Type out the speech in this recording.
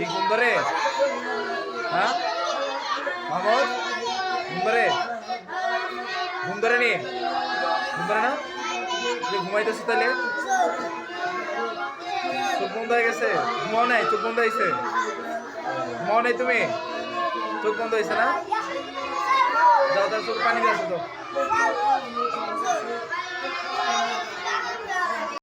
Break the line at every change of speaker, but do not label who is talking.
কি ঘুম ধরে? হ্যাঁ মাহমুদ, ঘুম ধরে? ঘুম ধরে নি? ঘুম ধরে না? তুই ঘুমাইতেছিস তাহলে? চোখ বন্ধ হয়ে গেছে? ঘুমাও নাই? চোখ বন্ধ হয়েছে? ঘুমাও নাই তুমি? চোখ বন্ধ হয়েছে না? যাও যাও, চোখ পানি দিয়ে আসো তো।